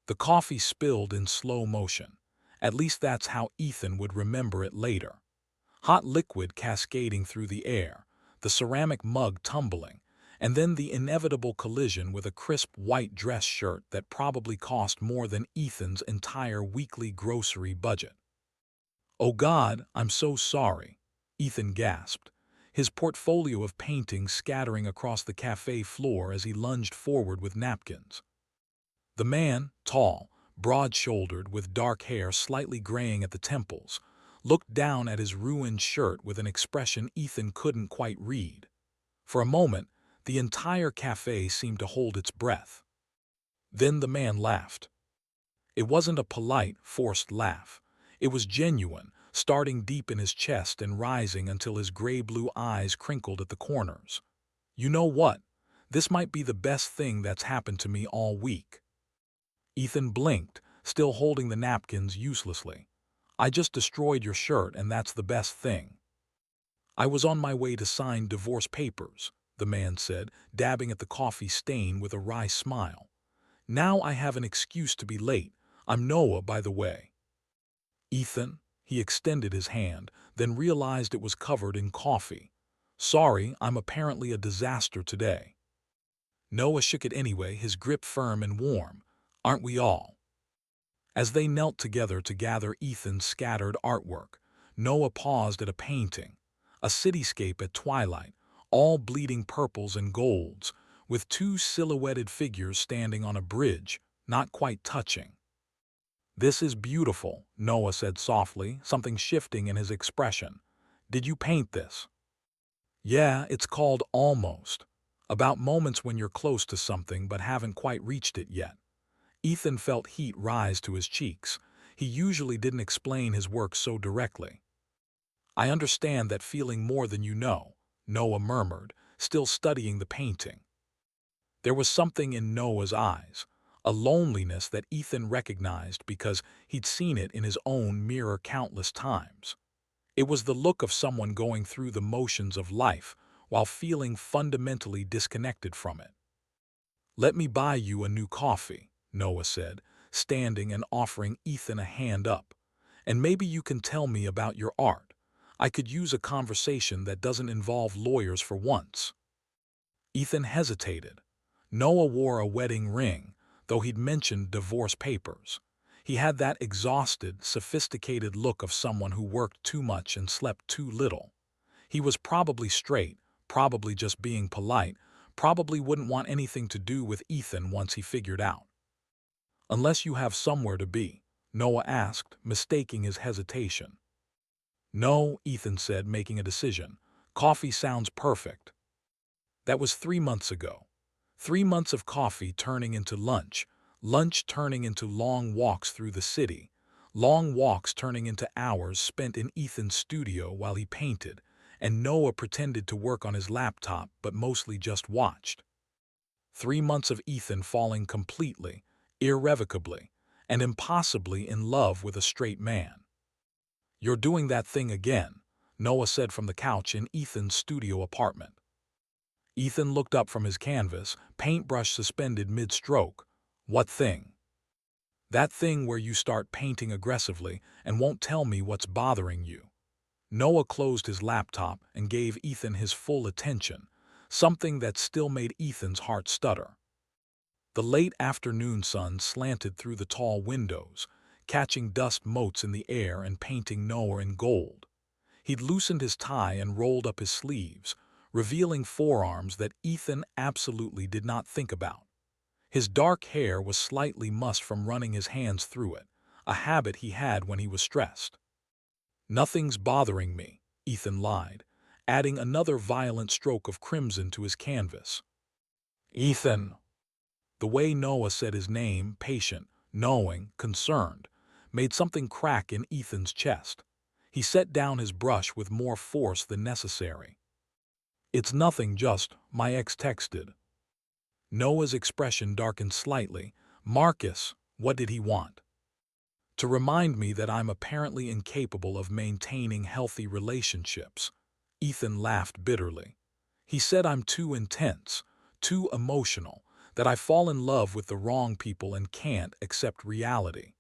The coffee spilled in slow motion. At least that's how Ethan would remember it later. Hot liquid cascading through the air, the ceramic mug tumbling, and then the inevitable collision with a crisp white dress shirt that probably cost more than Ethan's entire weekly grocery budget. "Oh God, I'm so sorry," Ethan gasped, his portfolio of paintings scattering across the cafe floor as he lunged forward with napkins. The man, tall, broad-shouldered, with dark hair slightly graying at the temples, looked down at his ruined shirt with an expression Ethan couldn't quite read. For a moment, the entire cafe seemed to hold its breath. Then the man laughed. It wasn't a polite, forced laugh. It was genuine, starting deep in his chest and rising until his gray-blue eyes crinkled at the corners. "You know what? This might be the best thing that's happened to me all week." Ethan blinked, still holding the napkins uselessly. "I just destroyed your shirt, and that's the best thing." "I was on my way to sign divorce papers," the man said, dabbing at the coffee stain with a wry smile. "Now I have an excuse to be late. I'm Noah, by the way." "Ethan?" He extended his hand, then realized it was covered in coffee. "Sorry, I'm apparently a disaster today." Noah shook it anyway, his grip firm and warm. "Aren't we all?" As they knelt together to gather Ethan's scattered artwork, Noah paused at a painting, a cityscape at twilight, all bleeding purples and golds, with two silhouetted figures standing on a bridge, not quite touching. "This is beautiful," Noah said softly, something shifting in his expression. "Did you paint this?" "Yeah, it's called Almost. About moments when you're close to something but haven't quite reached it yet." Ethan felt heat rise to his cheeks. He usually didn't explain his work so directly. "I understand that feeling more than you know," Noah murmured, still studying the painting. There was something in Noah's eyes, a loneliness that Ethan recognized because he'd seen it in his own mirror countless times. It was the look of someone going through the motions of life while feeling fundamentally disconnected from it. "Let me buy you a new coffee," Noah said, standing and offering Ethan a hand up. "And maybe you can tell me about your art. I could use a conversation that doesn't involve lawyers for once." Ethan hesitated. Noah wore a wedding ring, though he'd mentioned divorce papers. He had that exhausted, sophisticated look of someone who worked too much and slept too little. He was probably straight, probably just being polite, probably wouldn't want anything to do with Ethan once he figured out. "Unless you have somewhere to be," Noah asked, mistaking his hesitation. "No," Ethan said, making a decision. "Coffee sounds perfect." That was 3 months ago. 3 months of coffee turning into lunch, lunch turning into long walks through the city, long walks turning into hours spent in Ethan's studio while he painted, and Noah pretended to work on his laptop but mostly just watched. 3 months of Ethan falling completely, irrevocably, and impossibly in love with a straight man. "You're doing that thing again," Noah said from the couch in Ethan's studio apartment. Ethan looked up from his canvas, paintbrush suspended mid-stroke. "What thing?" "That thing where you start painting aggressively and won't tell me what's bothering you." Noah closed his laptop and gave Ethan his full attention, something that still made Ethan's heart stutter. The late afternoon sun slanted through the tall windows, catching dust motes in the air and painting Noah in gold. He'd loosened his tie and rolled up his sleeves, revealing forearms that Ethan absolutely did not think about. His dark hair was slightly mussed from running his hands through it, a habit he had when he was stressed. "Nothing's bothering me," Ethan lied, adding another violent stroke of crimson to his canvas. "Ethan!" The way Noah said his name, patient, knowing, concerned, made something crack in Ethan's chest. He set down his brush with more force than necessary. "It's nothing, just, my ex texted." Noah's expression darkened slightly. "Marcus, what did he want?" "To remind me that I'm apparently incapable of maintaining healthy relationships." Ethan laughed bitterly. "He said I'm too intense, too emotional, that I fall in love with the wrong people and can't accept reality.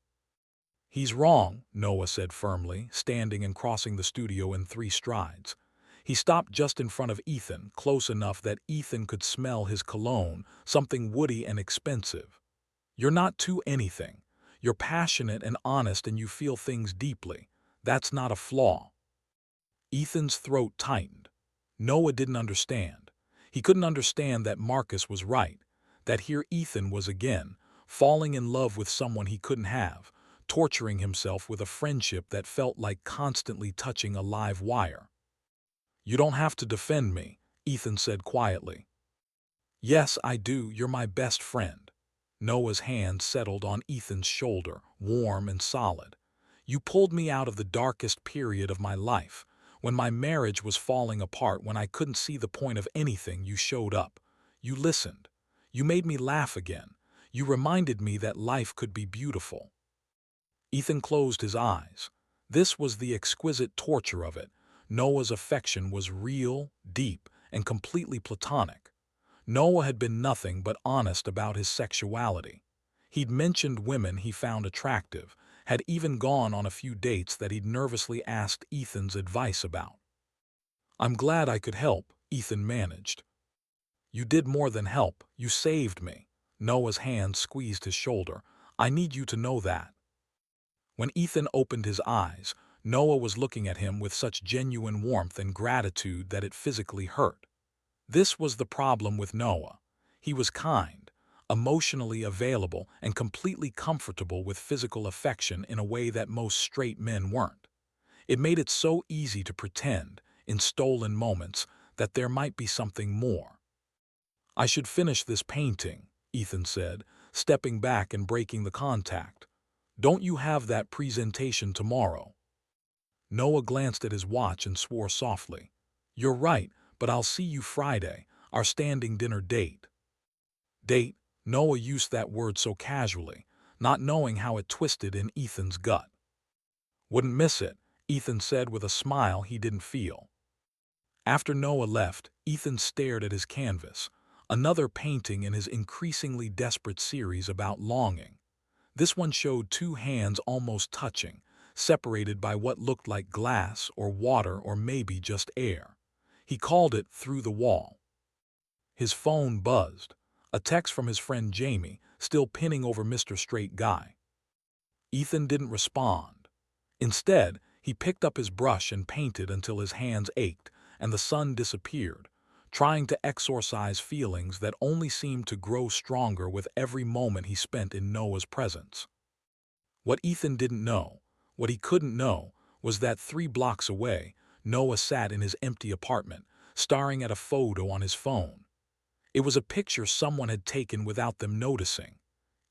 He's wrong, Noah said firmly, standing and crossing the studio in 3 strides. He stopped just in front of Ethan, close enough that Ethan could smell his cologne, something woody and expensive. You're not too anything. You're passionate and honest and you feel things deeply. That's not a flaw. Ethan's throat tightened. Noah didn't understand. He couldn't understand that Marcus was right, that here Ethan was again, falling in love with someone he couldn't have, torturing himself with a friendship that felt like constantly touching a live wire. You don't have to defend me, Ethan said quietly. Yes, I do. You're my best friend. Noah's hand settled on Ethan's shoulder, warm and solid. You pulled me out of the darkest period of my life. When my marriage was falling apart, when I couldn't see the point of anything, you showed up. You listened. You made me laugh again. You reminded me that life could be beautiful. Ethan closed his eyes. This was the exquisite torture of it. Noah's affection was real, deep, and completely platonic. Noah had been nothing but honest about his sexuality. He'd mentioned women he found attractive, had even gone on a few dates that he'd nervously asked Ethan's advice about. I'm glad I could help, Ethan managed. You did more than help, you saved me. Noah's hand squeezed his shoulder. I need you to know that. When Ethan opened his eyes, Noah was looking at him with such genuine warmth and gratitude that it physically hurt. This was the problem with Noah. He was kind, emotionally available, and completely comfortable with physical affection in a way that most straight men weren't. It made it so easy to pretend, in stolen moments, that there might be something more. I should finish this painting, Ethan said, stepping back and breaking the contact. Don't you have that presentation tomorrow? Noah glanced at his watch and swore softly. You're right, but I'll see you Friday, our standing dinner date. Date? Noah used that word so casually, not knowing how it twisted in Ethan's gut. Wouldn't miss it, Ethan said with a smile he didn't feel. After Noah left, Ethan stared at his canvas, another painting in his increasingly desperate series about longing. This one showed 2 hands almost touching, separated by what looked like glass or water or maybe just air. He called it Through the Wall. His phone buzzed, a text from his friend Jamie, still pinning over Mr. Straight Guy. Ethan didn't respond. Instead, he picked up his brush and painted until his hands ached and the sun disappeared, trying to exorcise feelings that only seemed to grow stronger with every moment he spent in Noah's presence. What Ethan didn't know, what he couldn't know, was that 3 blocks away, Noah sat in his empty apartment, staring at a photo on his phone. It was a picture someone had taken without them noticing.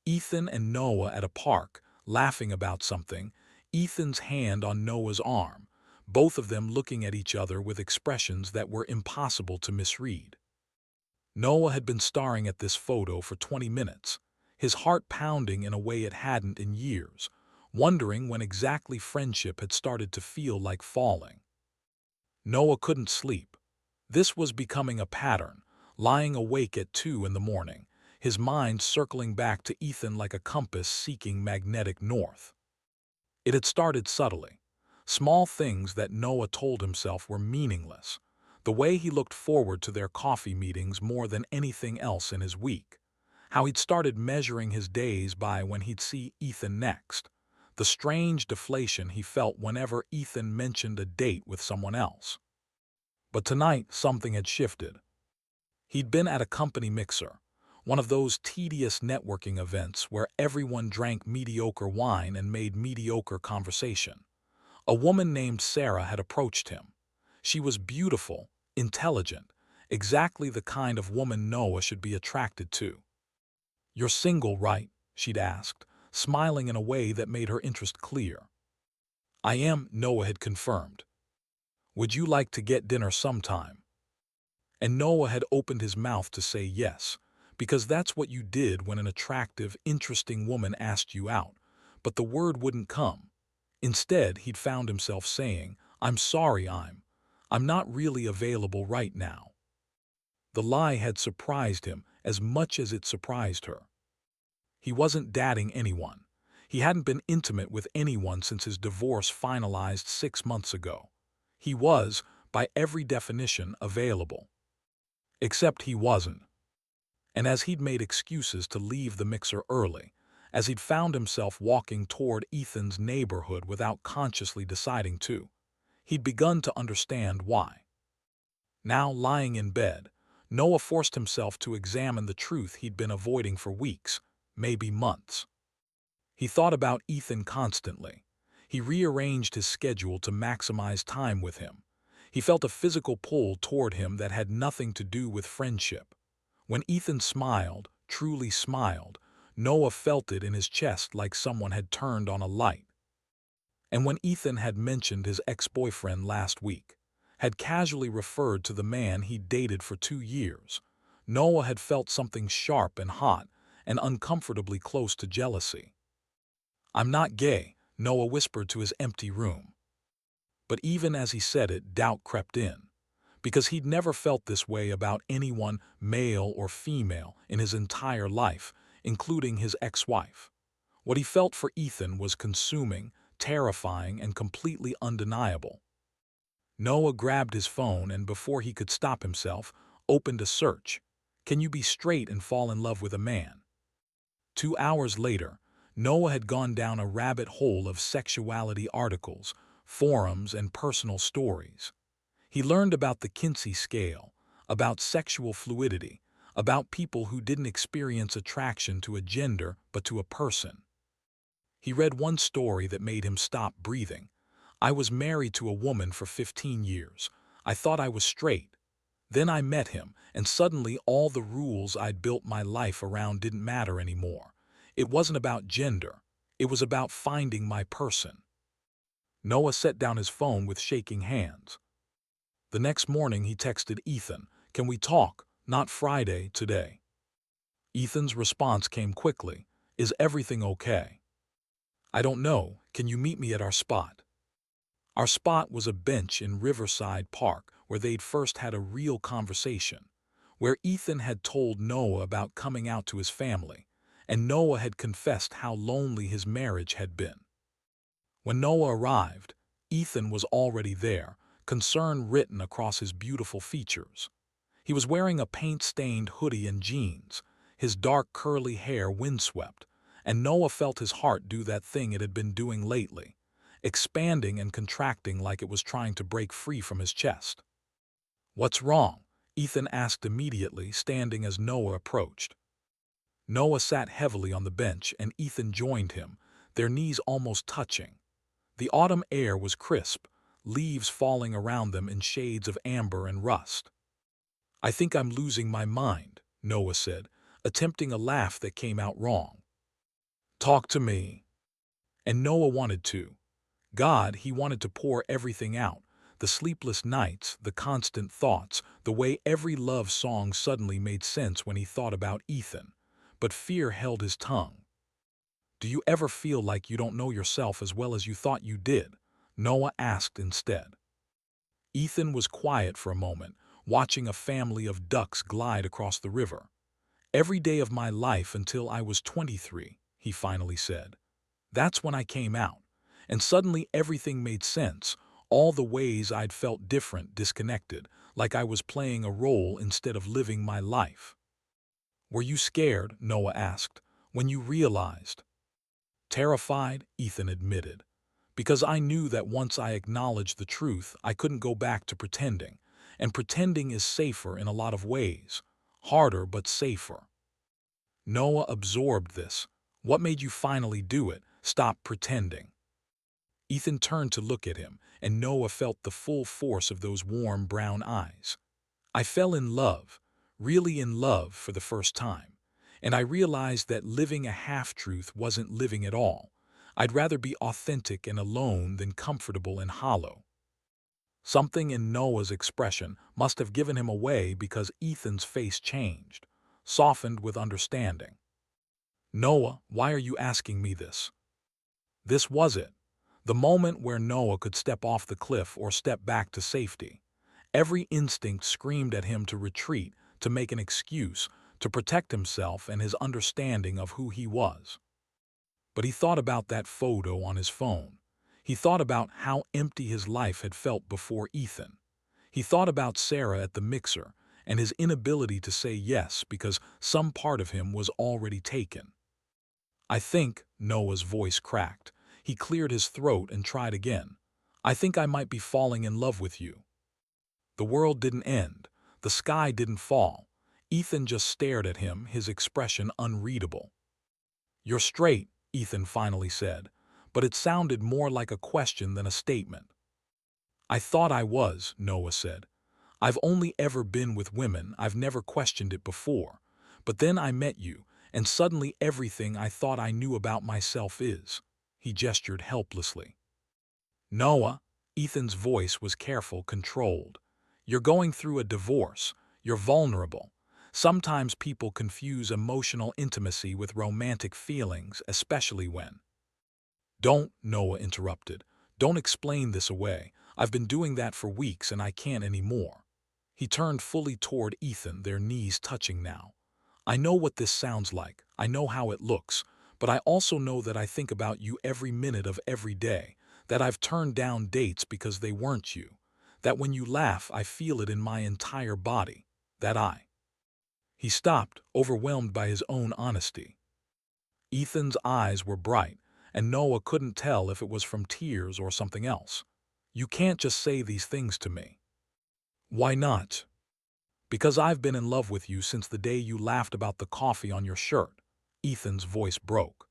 Ethan and Noah at a park, laughing about something, Ethan's hand on Noah's arm, both of them looking at each other with expressions that were impossible to misread. Noah had been staring at this photo for 20 minutes, his heart pounding in a way it hadn't in years, wondering when exactly friendship had started to feel like falling. Noah couldn't sleep. This was becoming a pattern, lying awake at 2 in the morning, his mind circling back to Ethan like a compass seeking magnetic north. It had started subtly. Small things that Noah told himself were meaningless. The way he looked forward to their coffee meetings more than anything else in his week. How he'd started measuring his days by when he'd see Ethan next. The strange deflation he felt whenever Ethan mentioned a date with someone else. But tonight, something had shifted. He'd been at a company mixer, one of those tedious networking events where everyone drank mediocre wine and made mediocre conversation. A woman named Sarah had approached him. She was beautiful, intelligent, exactly the kind of woman Noah should be attracted to. You're single, right? She'd asked, smiling in a way that made her interest clear. I am, Noah had confirmed. Would you like to get dinner sometime? And Noah had opened his mouth to say yes, because that's what you did when an attractive, interesting woman asked you out, but the word wouldn't come. Instead, he'd found himself saying, I'm sorry, I'm not really available right now. The lie had surprised him, as much as it surprised her. He wasn't dating anyone. He hadn't been intimate with anyone since his divorce finalized 6 months ago. He was, by every definition, available. Except he wasn't. And as he'd made excuses to leave the mixer early, as he'd found himself walking toward Ethan's neighborhood without consciously deciding to, he'd begun to understand why. Now, lying in bed, Noah forced himself to examine the truth he'd been avoiding for weeks, maybe months. He thought about Ethan constantly. He rearranged his schedule to maximize time with him. He felt a physical pull toward him that had nothing to do with friendship. When Ethan smiled, truly smiled, Noah felt it in his chest like someone had turned on a light. And when Ethan had mentioned his ex-boyfriend last week, had casually referred to the man he'd dated for 2 years, Noah had felt something sharp and hot and uncomfortably close to jealousy. "I'm not gay," Noah whispered to his empty room. But even as he said it, doubt crept in, because he'd never felt this way about anyone, male or female, in his entire life, including his ex-wife. What he felt for Ethan was consuming, terrifying, and completely undeniable. Noah grabbed his phone and, before he could stop himself, opened a search. Can you be straight and fall in love with a man? 2 hours later, Noah had gone down a rabbit hole of sexuality articles, forums, and personal stories. He learned about the Kinsey scale, about sexual fluidity, about people who didn't experience attraction to a gender but to a person. He read one story that made him stop breathing. "I was married to a woman for 15 years. I thought I was straight. Then I met him, and suddenly all the rules I'd built my life around didn't matter anymore. It wasn't about gender. It was about finding my person." Noah set down his phone with shaking hands. The next morning he texted Ethan, "Can we talk? Not Friday, today." Ethan's response came quickly, "Is everything okay?" "I don't know. Can you meet me at our spot?" Our spot was a bench in Riverside Park where they'd first had a real conversation, where Ethan had told Noah about coming out to his family, and Noah had confessed how lonely his marriage had been. When Noah arrived, Ethan was already there, concern written across his beautiful features. He was wearing a paint-stained hoodie and jeans, his dark curly hair windswept, and Noah felt his heart do that thing it had been doing lately, expanding and contracting like it was trying to break free from his chest. "What's wrong?" Ethan asked immediately, standing as Noah approached. Noah sat heavily on the bench and Ethan joined him, their knees almost touching. The autumn air was crisp, leaves falling around them in shades of amber and rust. "I think I'm losing my mind," Noah said, attempting a laugh that came out wrong. "Talk to me." And Noah wanted to. God, he wanted to pour everything out, the sleepless nights, the constant thoughts, the way every love song suddenly made sense when he thought about Ethan. But fear held his tongue. "Do you ever feel like you don't know yourself as well as you thought you did?" Noah asked instead. Ethan was quiet for a moment, watching a family of ducks glide across the river. "Every day of my life until I was 23, he finally said. "That's when I came out. And suddenly everything made sense, all the ways I'd felt different, disconnected, like I was playing a role instead of living my life." "Were you scared?" Noah asked, "when you realized?" "Terrified," Ethan admitted, "because I knew that once I acknowledged the truth, I couldn't go back to pretending, and pretending is safer in a lot of ways. Harder, but safer." Noah absorbed this. "What made you finally do it? Stop pretending?" Ethan turned to look at him, and Noah felt the full force of those warm brown eyes. "I fell in love, really in love for the first time, and I realized that living a half-truth wasn't living at all. I'd rather be authentic and alone than comfortable and hollow." Something in Noah's expression must have given him away because Ethan's face changed, softened with understanding. "Noah, why are you asking me this?" This was it. The moment where Noah could step off the cliff or step back to safety. Every instinct screamed at him to retreat, to make an excuse, to protect himself and his understanding of who he was. But he thought about that photo on his phone. He thought about how empty his life had felt before Ethan. He thought about Sarah at the mixer and his inability to say yes because some part of him was already taken. I think, Noah's voice cracked. He cleared his throat and tried again. I think I might be falling in love with you. The world didn't end. The sky didn't fall. Ethan just stared at him, his expression unreadable. You're straight, Ethan finally said, but it sounded more like a question than a statement. I thought I was, Noah said. I've only ever been with women, I've never questioned it before. But then I met you, and suddenly everything I thought I knew about myself is. He gestured helplessly. Noah, Ethan's voice was careful, controlled. You're going through a divorce. You're vulnerable. Sometimes people confuse emotional intimacy with romantic feelings, especially when. Don't, Noah interrupted. Don't explain this away. I've been doing that for weeks and I can't anymore. He turned fully toward Ethan, their knees touching now. I know what this sounds like. I know how it looks. But I also know that I think about you every minute of every day. That I've turned down dates because they weren't you. That when you laugh, I feel it in my entire body. That I. He stopped, overwhelmed by his own honesty. Ethan's eyes were bright, and Noah couldn't tell if it was from tears or something else. You can't just say these things to me. Why not? Because I've been in love with you since the day you laughed about the coffee on your shirt. Ethan's voice broke.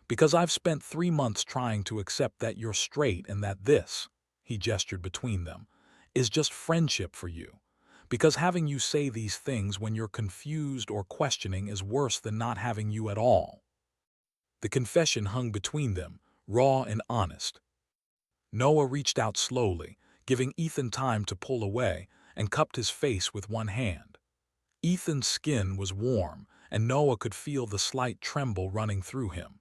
Because I've spent 3 months trying to accept that you're straight and that this, he gestured between them, is just friendship for you. Because having you say these things when you're confused or questioning is worse than not having you at all. The confession hung between them, raw and honest. Noah reached out slowly, giving Ethan time to pull away, and cupped his face with one hand. Ethan's skin was warm, and Noah could feel the slight tremble running through him.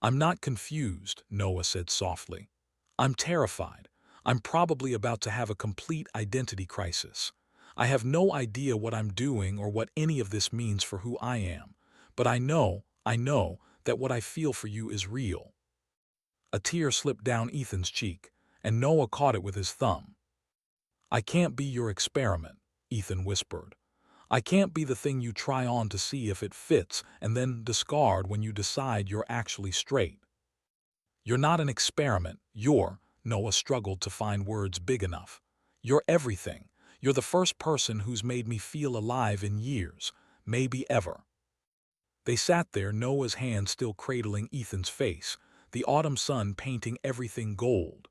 I'm not confused, Noah said softly. I'm terrified. I'm probably about to have a complete identity crisis. I have no idea what I'm doing or what any of this means for who I am. But I know that what I feel for you is real. A tear slipped down Ethan's cheek, and Noah caught it with his thumb. I can't be your experiment, Ethan whispered. I can't be the thing you try on to see if it fits and then discard when you decide you're actually straight. You're not an experiment, Noah struggled to find words big enough. You're everything. You're the first person who's made me feel alive in years, maybe ever. They sat there, Noah's hand still cradling Ethan's face, the autumn sun painting everything gold.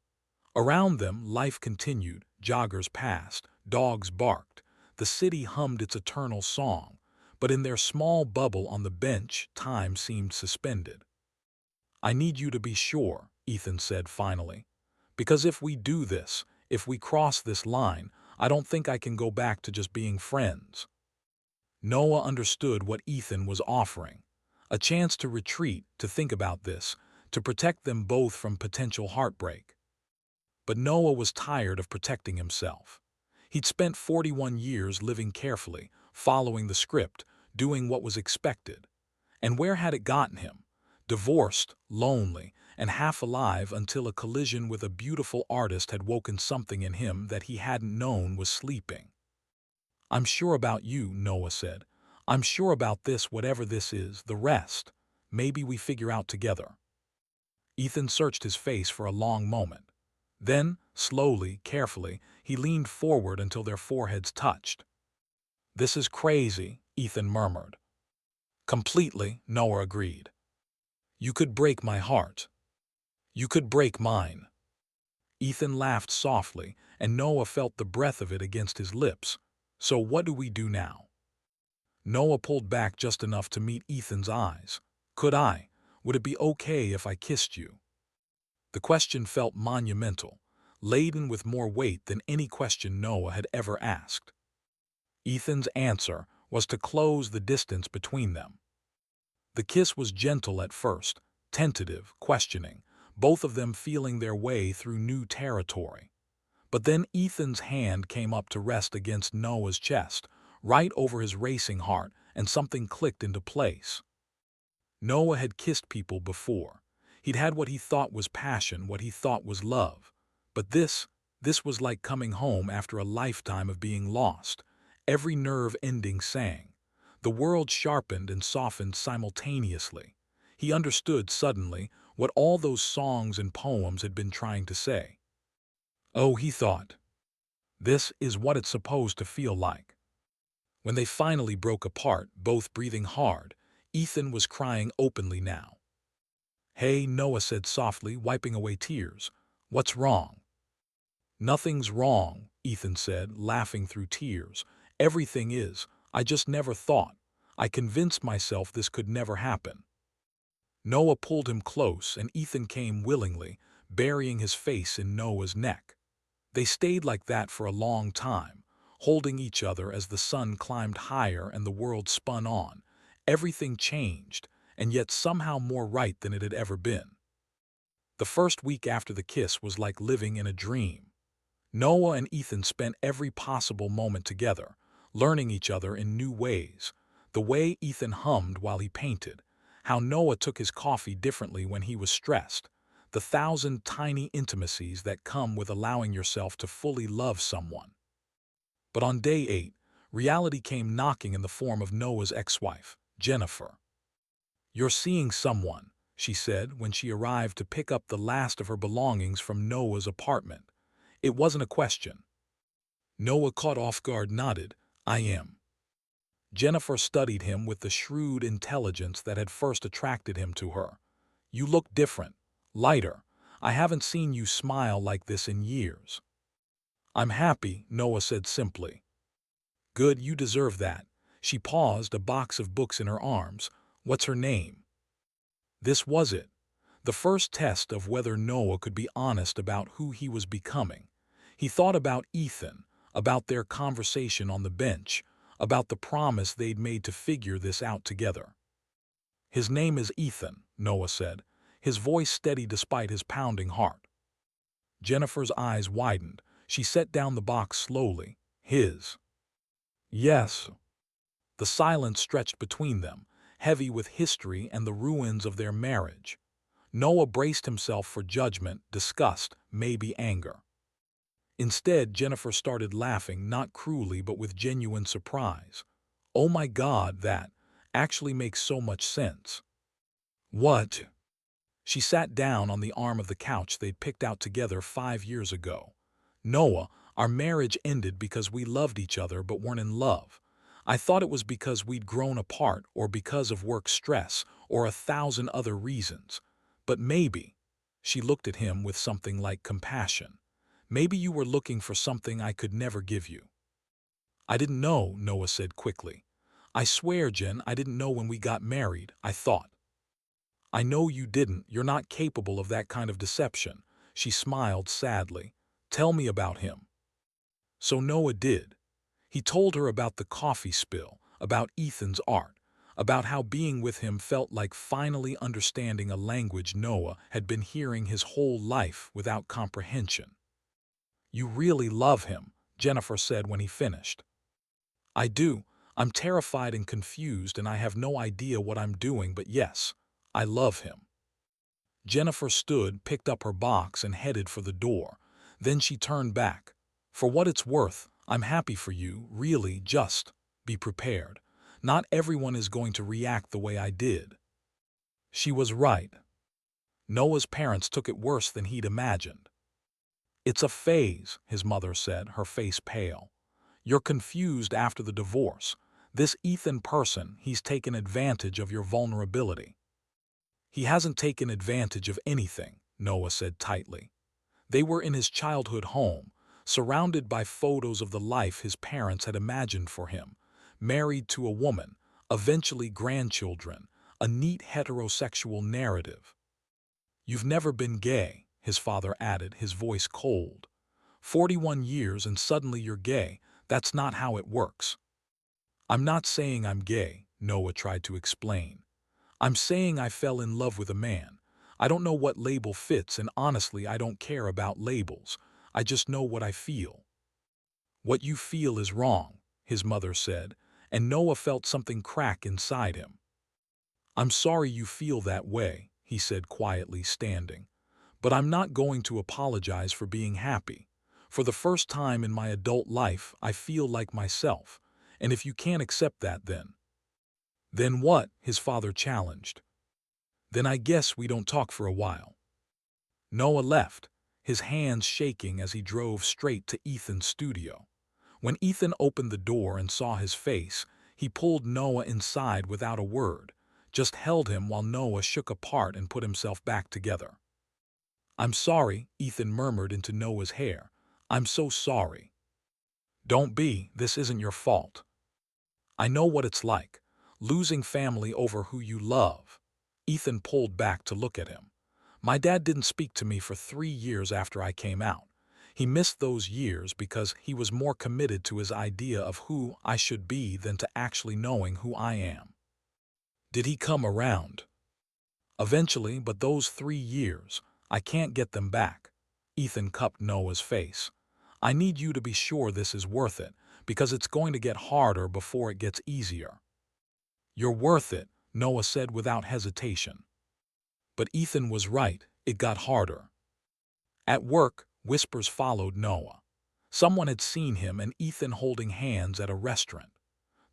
Around them, life continued, joggers passed, dogs barked, the city hummed its eternal song, but in their small bubble on the bench, time seemed suspended. I need you to be sure, Ethan said finally, because if we do this, if we cross this line, I don't think I can go back to just being friends. Noah understood what Ethan was offering, a chance to retreat, to think about this, to protect them both from potential heartbreak. But Noah was tired of protecting himself. He'd spent 41 years living carefully, following the script, doing what was expected. And where had it gotten him? Divorced, lonely, and half alive until a collision with a beautiful artist had woken something in him that he hadn't known was sleeping. I'm sure about you, Noah said. I'm sure about this, whatever this is, the rest. Maybe we figure out together. Ethan searched his face for a long moment. Then, slowly, carefully, he leaned forward until their foreheads touched. This is crazy, Ethan murmured. Completely, Noah agreed. You could break my heart. You could break mine. Ethan laughed softly, and Noah felt the breath of it against his lips. So what do we do now? Noah pulled back just enough to meet Ethan's eyes. Could I? Would it be okay if I kissed you? The question felt monumental, laden with more weight than any question Noah had ever asked. Ethan's answer was to close the distance between them. The kiss was gentle at first, tentative, questioning, both of them feeling their way through new territory. But then Ethan's hand came up to rest against Noah's chest, right over his racing heart, and something clicked into place. Noah had kissed people before. He'd had what he thought was passion, what he thought was love. But this was like coming home after a lifetime of being lost. Every nerve ending sang. The world sharpened and softened simultaneously. He understood suddenly what all those songs and poems had been trying to say. Oh, he thought, this is what it's supposed to feel like. When they finally broke apart, both breathing hard, Ethan was crying openly now. Hey, Noah said softly, wiping away tears. What's wrong? Nothing's wrong, Ethan said, laughing through tears. Everything is. I just never thought. I convinced myself this could never happen. Noah pulled him close, and Ethan came willingly, burying his face in Noah's neck. They stayed like that for a long time, holding each other as the sun climbed higher and the world spun on. Everything changed, and yet somehow more right than it had ever been. The first week after the kiss was like living in a dream. Noah and Ethan spent every possible moment together, learning each other in new ways. The way Ethan hummed while he painted, how Noah took his coffee differently when he was stressed, the 1,000 tiny intimacies that come with allowing yourself to fully love someone. But on day 8, reality came knocking in the form of Noah's ex-wife, Jennifer. You're seeing someone, she said when she arrived to pick up the last of her belongings from Noah's apartment. It wasn't a question. Noah, caught off guard, nodded. I am. Jennifer studied him with the shrewd intelligence that had first attracted him to her. You look different, lighter. I haven't seen you smile like this in years. I'm happy, Noah said simply. Good, you deserve that. She paused, a box of books in her arms. What's her name? This was it. The first test of whether Noah could be honest about who he was becoming. He thought about Ethan, about their conversation on the bench, about the promise they'd made to figure this out together. His name is Ethan, Noah said, his voice steady despite his pounding heart. Jennifer's eyes widened. She set down the box slowly. His. Yes. The silence stretched between them, heavy with history and the ruins of their marriage. Noah braced himself for judgment, disgust, maybe anger. Instead, Jennifer started laughing, not cruelly but with genuine surprise. Oh my God, that actually makes so much sense. What? She sat down on the arm of the couch they'd picked out together 5 years ago. Noah, our marriage ended because we loved each other but weren't in love. I thought it was because we'd grown apart or because of work stress or 1,000 other reasons. But maybe, she looked at him with something like compassion. Maybe you were looking for something I could never give you. I didn't know, Noah said quickly. I swear, Jen, I didn't know when we got married, I thought. I know you didn't. You're not capable of that kind of deception. She smiled sadly. Tell me about him. So Noah did. He told her about the coffee spill, about Ethan's art, about how being with him felt like finally understanding a language Noah had been hearing his whole life without comprehension. You really love him, Jennifer said when he finished. I do. I'm terrified and confused and I have no idea what I'm doing, but yes, I love him. Jennifer stood, picked up her box and headed for the door. Then she turned back. For what it's worth, I'm happy for you, really, just be prepared. Not everyone is going to react the way I did. She was right. Noah's parents took it worse than he'd imagined. It's a phase, his mother said, her face pale. You're confused after the divorce. This Ethan person, he's taken advantage of your vulnerability. He hasn't taken advantage of anything, Noah said tightly. They were in his childhood home, surrounded by photos of the life his parents had imagined for him, married to a woman, eventually grandchildren, a neat heterosexual narrative. You've never been gay, his father added, his voice cold. 41 years and suddenly you're gay, that's not how it works. I'm not saying I'm gay, Noah tried to explain. I'm saying I fell in love with a man. I don't know what label fits, and honestly, I don't care about labels. I just know what I feel. What you feel is wrong, his mother said, and Noah felt something crack inside him. "I'm sorry you feel that way," he said quietly, standing. "But I'm not going to apologize for being happy. For the first time in my adult life, I feel like myself. And if you can't accept that, then what?" his father challenged. "Then I guess we don't talk for a while." Noah left, his hands shaking as he drove straight to Ethan's studio. When Ethan opened the door and saw his face, he pulled Noah inside without a word, just held him while Noah shook apart and put himself back together. "I'm sorry," Ethan murmured into Noah's hair. "I'm so sorry." "Don't be, this isn't your fault. I know what it's like, losing family over who you love." Ethan pulled back to look at him. "My dad didn't speak to me for 3 years after I came out. He missed those years because he was more committed to his idea of who I should be than to actually knowing who I am." "Did he come around?" "Eventually, but those 3 years, I can't get them back." Ethan cupped Noah's face. "I need you to be sure this is worth it, because it's going to get harder before it gets easier." "You're worth it," Noah said without hesitation. But Ethan was right, it got harder. At work, whispers followed Noah. Someone had seen him and Ethan holding hands at a restaurant.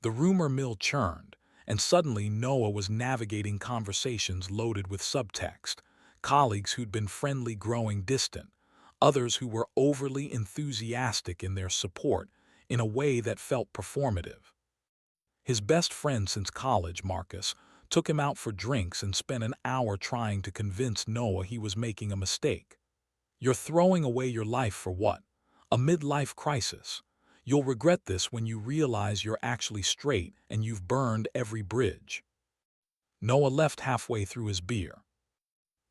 The rumor mill churned, and suddenly Noah was navigating conversations loaded with subtext, colleagues who'd been friendly growing distant, others who were overly enthusiastic in their support in a way that felt performative. His best friend since college, Marcus, took him out for drinks and spent an hour trying to convince Noah he was making a mistake. "You're throwing away your life for what? A midlife crisis. You'll regret this when you realize you're actually straight and you've burned every bridge." Noah left halfway through his beer.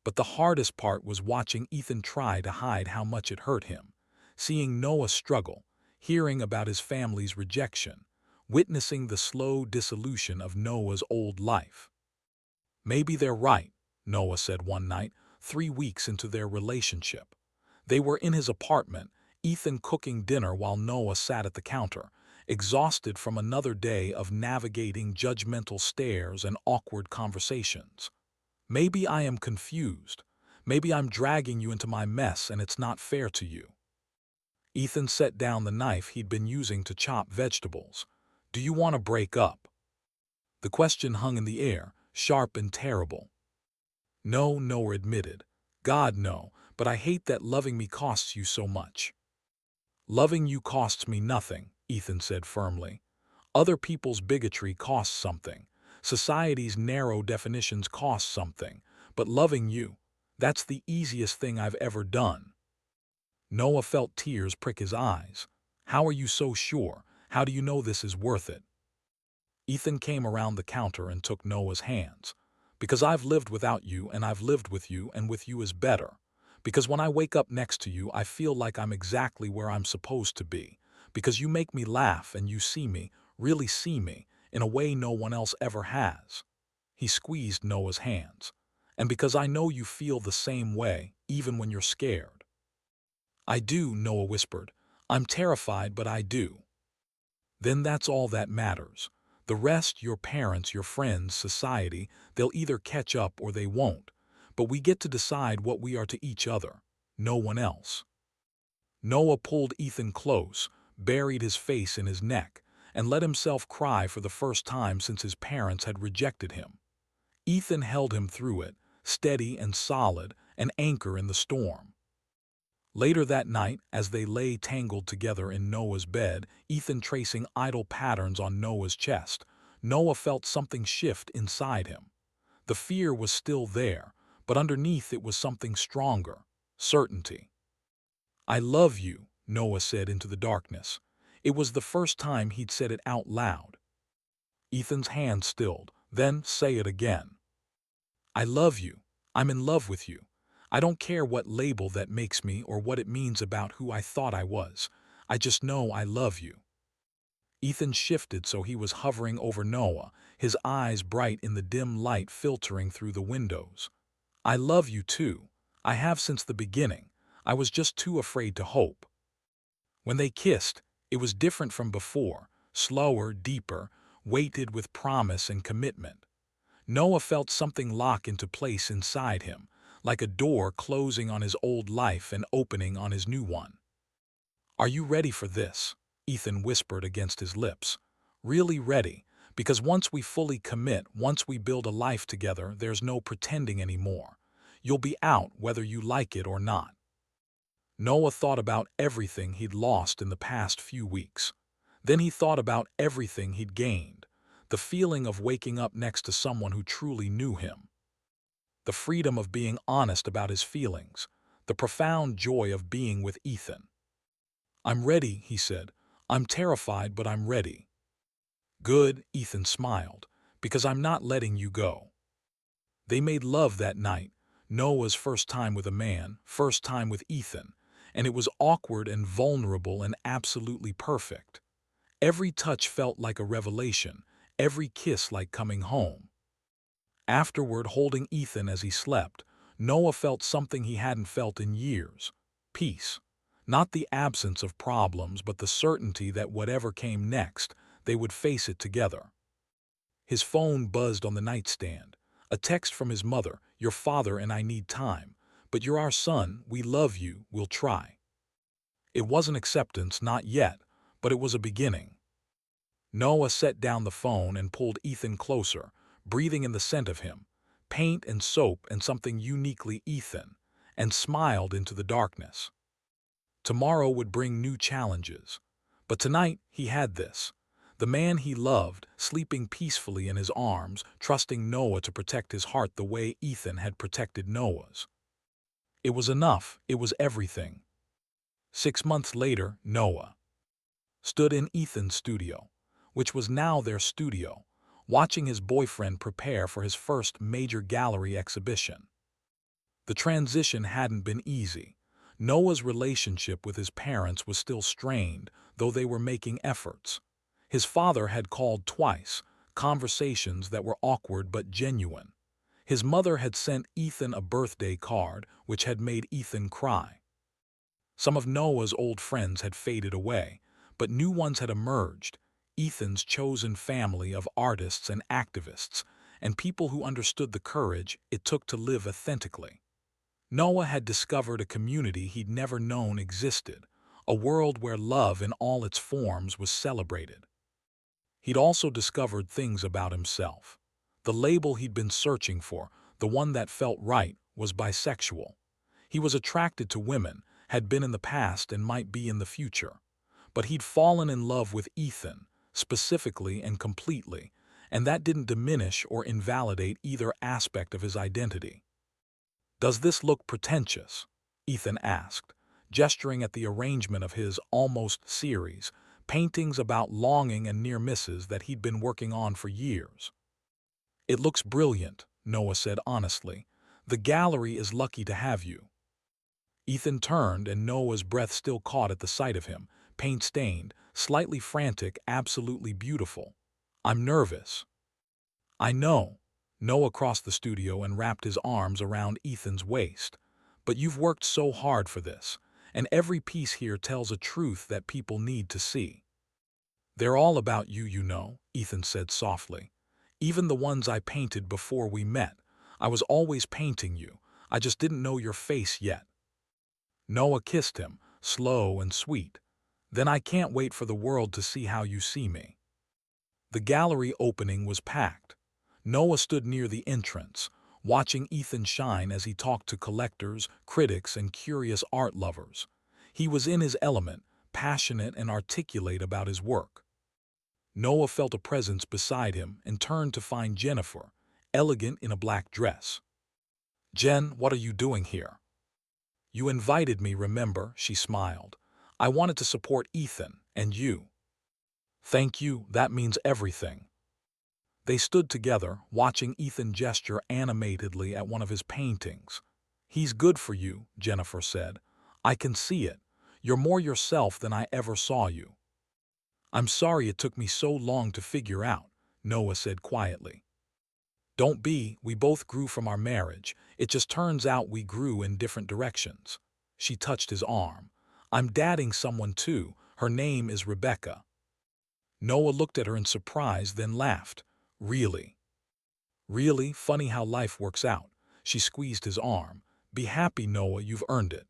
But the hardest part was watching Ethan try to hide how much it hurt him, seeing Noah struggle, hearing about his family's rejection, witnessing the slow dissolution of Noah's old life. "Maybe they're right," Noah said one night, 3 weeks into their relationship. They were in his apartment, Ethan cooking dinner while Noah sat at the counter, exhausted from another day of navigating judgmental stares and awkward conversations. "Maybe I am confused. Maybe I'm dragging you into my mess and it's not fair to you." Ethan set down the knife he'd been using to chop vegetables. "Do you want to break up?" The question hung in the air, sharp and terrible. "No," Noah admitted. "God, no, but I hate that loving me costs you so much." "Loving you costs me nothing," Ethan said firmly. "Other people's bigotry costs something. Society's narrow definitions cost something. But loving you, that's the easiest thing I've ever done." Noah felt tears prick his eyes. "How are you so sure? How do you know this is worth it?" Ethan came around the counter and took Noah's hands. "Because I've lived without you and I've lived with you and with you is better. Because when I wake up next to you I feel like I'm exactly where I'm supposed to be. Because you make me laugh and you see me, really see me, in a way no one else ever has." He squeezed Noah's hands. "And because I know you feel the same way, even when you're scared." "I do," Noah whispered. "I'm terrified, but I do." "Then that's all that matters. The rest, your parents, your friends, society, they'll either catch up or they won't. But we get to decide what we are to each other, no one else." Noah pulled Ethan close, buried his face in his neck, and let himself cry for the first time since his parents had rejected him. Ethan held him through it, steady and solid, an anchor in the storm. Later that night, as they lay tangled together in Noah's bed, Ethan tracing idle patterns on Noah's chest, Noah felt something shift inside him. The fear was still there, but underneath it was something stronger, certainty. "I love you," Noah said into the darkness. It was the first time he'd said it out loud. Ethan's hand stilled. "Then say it again." "I love you. I'm in love with you. I don't care what label that makes me or what it means about who I thought I was. I just know I love you." Ethan shifted so he was hovering over Noah, his eyes bright in the dim light filtering through the windows. "I love you too. I have since the beginning. I was just too afraid to hope." When they kissed, it was different from before, slower, deeper, weighted with promise and commitment. Noah felt something lock into place inside him, like a door closing on his old life and opening on his new one. "Are you ready for this?" Ethan whispered against his lips. "Really ready, because once we fully commit, once we build a life together, there's no pretending anymore. You'll be out whether you like it or not." Noah thought about everything he'd lost in the past few weeks. Then he thought about everything he'd gained. The feeling of waking up next to someone who truly knew him. The freedom of being honest about his feelings. The profound joy of being with Ethan. "I'm ready," he said. "I'm terrified, but I'm ready." "Good," Ethan smiled, "because I'm not letting you go." They made love that night, Noah's first time with a man, first time with Ethan, and it was awkward and vulnerable and absolutely perfect. Every touch felt like a revelation, every kiss like coming home. Afterward, holding Ethan as he slept, Noah felt something he hadn't felt in years: peace. Not the absence of problems, but the certainty that whatever came next, they would face it together. His phone buzzed on the nightstand. A text from his mother: "Your father and I need time, but you're our son, we love you, we'll try." It wasn't acceptance, not yet, but it was a beginning. Noah set down the phone and pulled Ethan closer, breathing in the scent of him, paint and soap and something uniquely Ethan, and smiled into the darkness. Tomorrow would bring new challenges. But tonight he had this. The man he loved, sleeping peacefully in his arms, trusting Noah to protect his heart the way Ethan had protected Noah's. It was enough, it was everything. 6 months later, Noah stood in Ethan's studio, which was now their studio, watching his boyfriend prepare for his first major gallery exhibition. The transition hadn't been easy. Noah's relationship with his parents was still strained, though they were making efforts. His father had called twice, conversations that were awkward but genuine. His mother had sent Ethan a birthday card, which had made Ethan cry. Some of Noah's old friends had faded away, but new ones had emerged: Ethan's chosen family of artists and activists, and people who understood the courage it took to live authentically. Noah had discovered a community he'd never known existed, a world where love in all its forms was celebrated. He'd also discovered things about himself. The label he'd been searching for, the one that felt right, was bisexual. He was attracted to women, had been in the past and might be in the future. But he'd fallen in love with Ethan, specifically and completely, and that didn't diminish or invalidate either aspect of his identity. "Does this look pretentious?" Ethan asked, gesturing at the arrangement of his almost series, paintings about longing and near misses that he'd been working on for years. "It looks brilliant," Noah said honestly. "The gallery is lucky to have you." Ethan turned, and Noah's breath still caught at the sight of him, paint-stained, slightly frantic, absolutely beautiful. "I'm nervous." "I know." Noah crossed the studio and wrapped his arms around Ethan's waist. "But you've worked so hard for this, and every piece here tells a truth that people need to see." "They're all about you, you know," Ethan said softly. "Even the ones I painted before we met. I was always painting you. I just didn't know your face yet." Noah kissed him, slow and sweet. "Then I can't wait for the world to see how you see me." The gallery opening was packed. Noah stood near the entrance, watching Ethan shine as he talked to collectors, critics, and curious art lovers. He was in his element, passionate and articulate about his work. Noah felt a presence beside him and turned to find Jennifer, elegant in a black dress. "Jen, what are you doing here?" "You invited me, remember?" she smiled. "I wanted to support Ethan, and you." "Thank you, that means everything." They stood together, watching Ethan gesture animatedly at one of his paintings. "He's good for you," Jennifer said. "I can see it. You're more yourself than I ever saw you." "I'm sorry it took me so long to figure out," Noah said quietly. "Don't be, we both grew from our marriage. It just turns out we grew in different directions." She touched his arm. "I'm dating someone too. Her name is Rebecca." Noah looked at her in surprise, then laughed. Really? Really? Funny how life works out. She squeezed his arm. Be happy, Noah, you've earned it.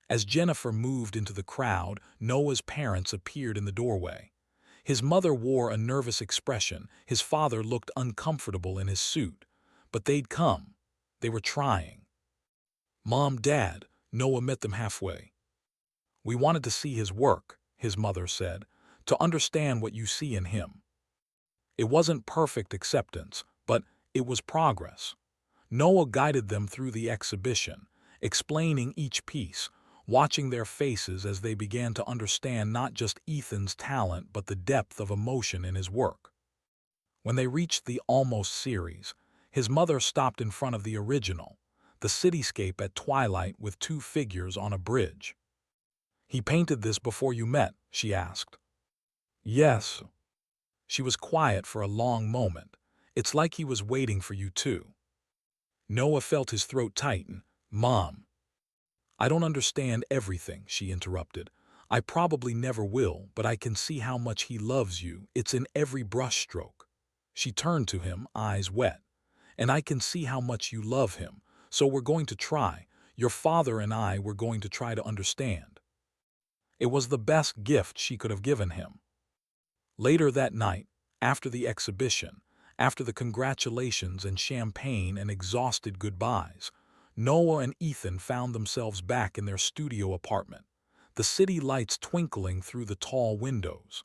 As Jennifer moved into the crowd, Noah's parents appeared in the doorway. His mother wore a nervous expression, his father looked uncomfortable in his suit. But they'd come. They were trying. Mom, Dad, Noah met them halfway. We wanted to see his work, his mother said, to understand what you see in him. It wasn't perfect acceptance, but it was progress. Noah guided them through the exhibition, explaining each piece, watching their faces as they began to understand not just Ethan's talent but the depth of emotion in his work. When they reached the Almost series, his mother stopped in front of the original, the cityscape at twilight with two figures on a bridge. He painted this before you met, she asked. Yes. She was quiet for a long moment. It's like he was waiting for you too. Noah felt his throat tighten. Mom. I don't understand everything, she interrupted. I probably never will, but I can see how much he loves you. It's in every brushstroke. She turned to him, eyes wet. And I can see how much you love him, so we're going to try. Your father and I were going to try to understand. It was the best gift she could have given him. Later that night, after the exhibition, after the congratulations and champagne and exhausted goodbyes, Noah and Ethan found themselves back in their studio apartment, the city lights twinkling through the tall windows.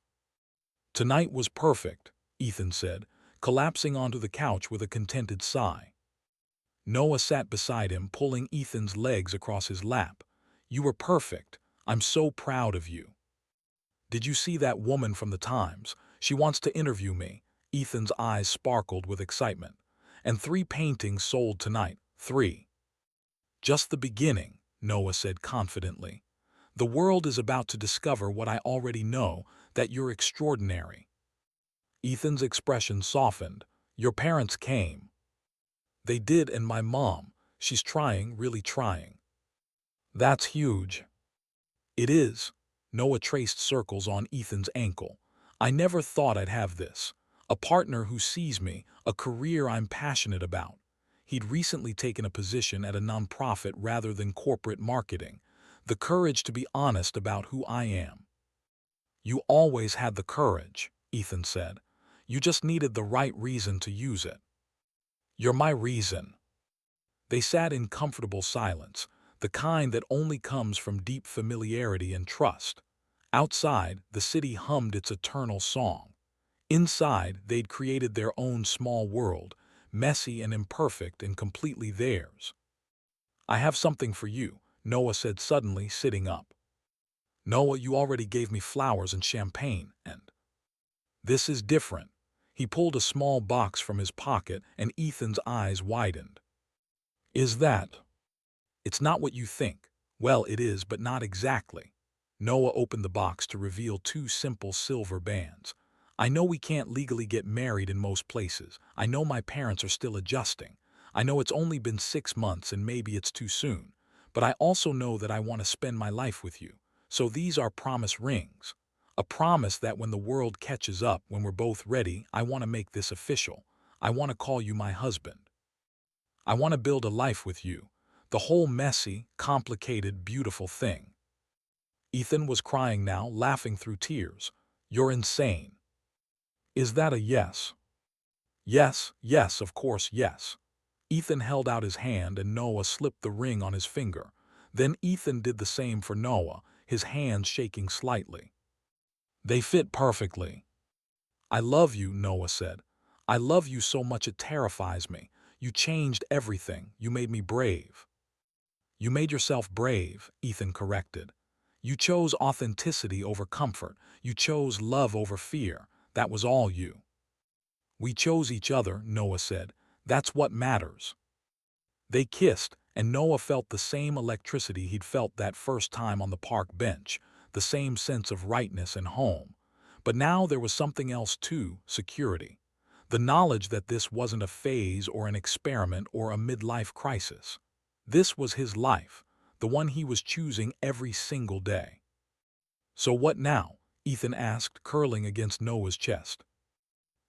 Tonight was perfect, Ethan said, collapsing onto the couch with a contented sigh. Noah sat beside him, pulling Ethan's legs across his lap. You were perfect. I'm so proud of you. Did you see that woman from the Times? She wants to interview me. Ethan's eyes sparkled with excitement. And 3 paintings sold tonight. 3. Just the beginning, Noah said confidently. The world is about to discover what I already know, that you're extraordinary. Ethan's expression softened. Your parents came. They did, and my mom. She's trying, really trying. That's huge. It is. Noah traced circles on Ethan's ankle. I never thought I'd have this. A partner who sees me, a career I'm passionate about. He'd recently taken a position at a nonprofit rather than corporate marketing. The courage to be honest about who I am. You always had the courage, Ethan said. You just needed the right reason to use it. You're my reason. They sat in comfortable silence, the kind that only comes from deep familiarity and trust. Outside, the city hummed its eternal song. Inside, they'd created their own small world, messy and imperfect and completely theirs. I have something for you, Noah said suddenly, sitting up. Noah, you already gave me flowers and champagne, and this is different. He pulled a small box from his pocket, and Ethan's eyes widened. Is that? It's not what you think. Well, it is, but not exactly. Noah opened the box to reveal 2 simple silver bands. I know we can't legally get married in most places. I know my parents are still adjusting. I know it's only been 6 months and maybe it's too soon. But I also know that I want to spend my life with you. So these are promise rings. A promise that when the world catches up, when we're both ready, I want to make this official. I want to call you my husband. I want to build a life with you. The whole messy, complicated, beautiful thing. Ethan was crying now, laughing through tears. You're insane. Is that a yes? Yes, yes, of course, yes. Ethan held out his hand and Noah slipped the ring on his finger. Then Ethan did the same for Noah, his hands shaking slightly. They fit perfectly. I love you, Noah said. I love you so much it terrifies me. You changed everything. You made me brave. You made yourself brave, Ethan corrected. You chose authenticity over comfort. You chose love over fear. That was all you. We chose each other, Noah said. That's what matters. They kissed, and Noah felt the same electricity he'd felt that first time on the park bench, the same sense of rightness and home. But now there was something else too, security. The knowledge that this wasn't a phase or an experiment or a midlife crisis. This was his life, the one he was choosing every single day. So what now? Ethan asked, curling against Noah's chest.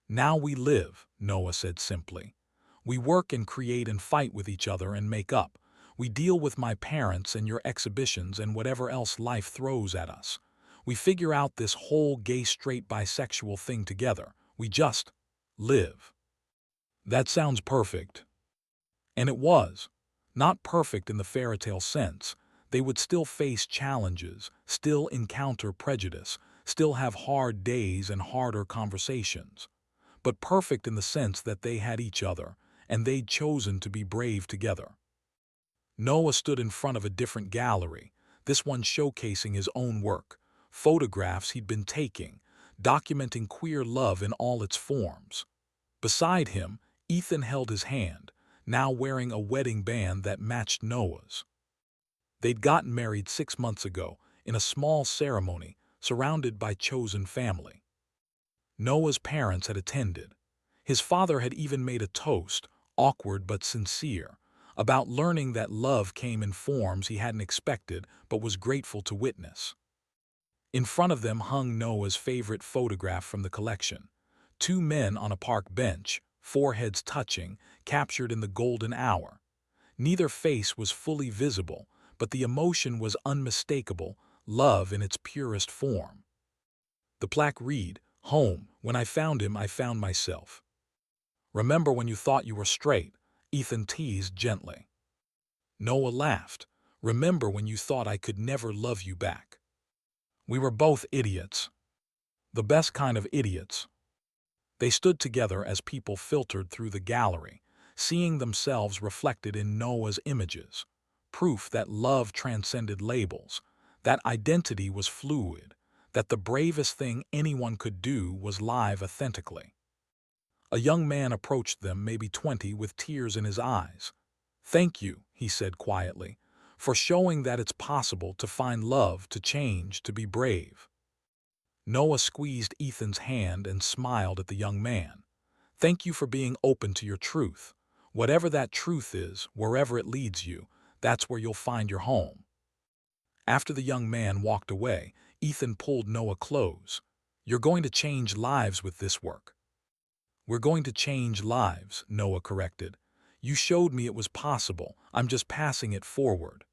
Now we live, Noah said simply. We work and create and fight with each other and make up. We deal with my parents and your exhibitions and whatever else life throws at us. We figure out this whole gay straight bisexual thing together. We just live. That sounds perfect. And it was. Not perfect in the fairy tale sense. They would still face challenges, still encounter prejudice, still have hard days and harder conversations. But perfect in the sense that they had each other, and they'd chosen to be brave together. Noah stood in front of a different gallery, this one showcasing his own work, photographs he'd been taking, documenting queer love in all its forms. Beside him, Ethan held his hand, now wearing a wedding band that matched Noah's. They'd gotten married 6 months ago, in a small ceremony, surrounded by chosen family. Noah's parents had attended. His father had even made a toast, awkward but sincere, about learning that love came in forms he hadn't expected but was grateful to witness. In front of them hung Noah's favorite photograph from the collection. Two men on a park bench, foreheads touching, captured in the golden hour. Neither face was fully visible, but the emotion was unmistakable, love in its purest form. The plaque read, "Home, when I found him, I found myself." "Remember when you thought you were straight?" Ethan teased gently. Noah laughed. "Remember when you thought I could never love you back?" "We were both idiots. The best kind of idiots." They stood together as people filtered through the gallery, seeing themselves reflected in Noah's images. Proof that love transcended labels, that identity was fluid, that the bravest thing anyone could do was live authentically. A young man approached them, maybe 20, with tears in his eyes. "Thank you," he said quietly, "for showing that it's possible to find love, to change, to be brave." Noah squeezed Ethan's hand and smiled at the young man. "Thank you for being open to your truth. Whatever that truth is, wherever it leads you, that's where you'll find your home." After the young man walked away, Ethan pulled Noah close. "You're going to change lives with this work." "We're going to change lives," Noah corrected. "You showed me it was possible. I'm just passing it forward."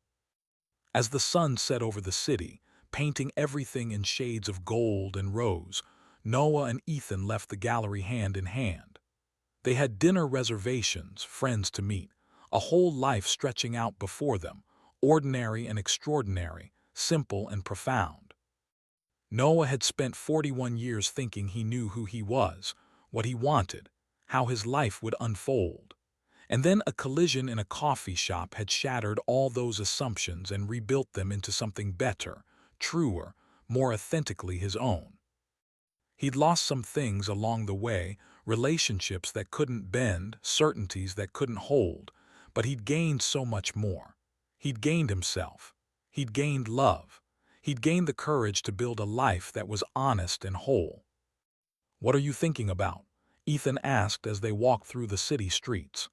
As the sun set over the city, painting everything in shades of gold and rose, Noah and Ethan left the gallery hand in hand. They had dinner reservations, friends to meet, a whole life stretching out before them, ordinary and extraordinary, simple and profound. Noah had spent 41 years thinking he knew who he was, what he wanted, how his life would unfold. And then a collision in a coffee shop had shattered all those assumptions and rebuilt them into something better, truer, more authentically his own. He'd lost some things along the way, relationships that couldn't bend, certainties that couldn't hold, but he'd gained so much more. He'd gained himself. He'd gained love. He'd gained the courage to build a life that was honest and whole. "What are you thinking about?" Ethan asked as they walked through the city streets.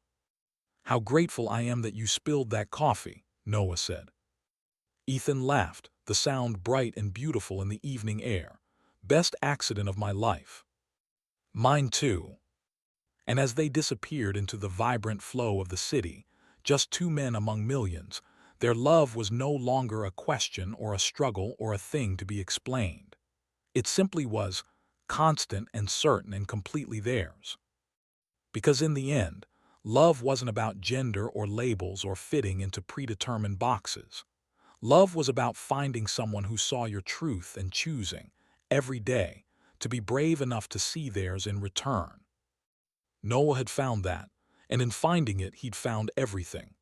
"How grateful I am that you spilled that coffee," Noah said. Ethan laughed, the sound bright and beautiful in the evening air. "Best accident of my life." "Mine too." And as they disappeared into the vibrant flow of the city, just two men among millions, their love was no longer a question or a struggle or a thing to be explained. It simply was, constant and certain and completely theirs. Because in the end, love wasn't about gender or labels or fitting into predetermined boxes. Love was about finding someone who saw your truth and choosing, every day, to be brave enough to see theirs in return. Noah had found that, and in finding it he'd found everything.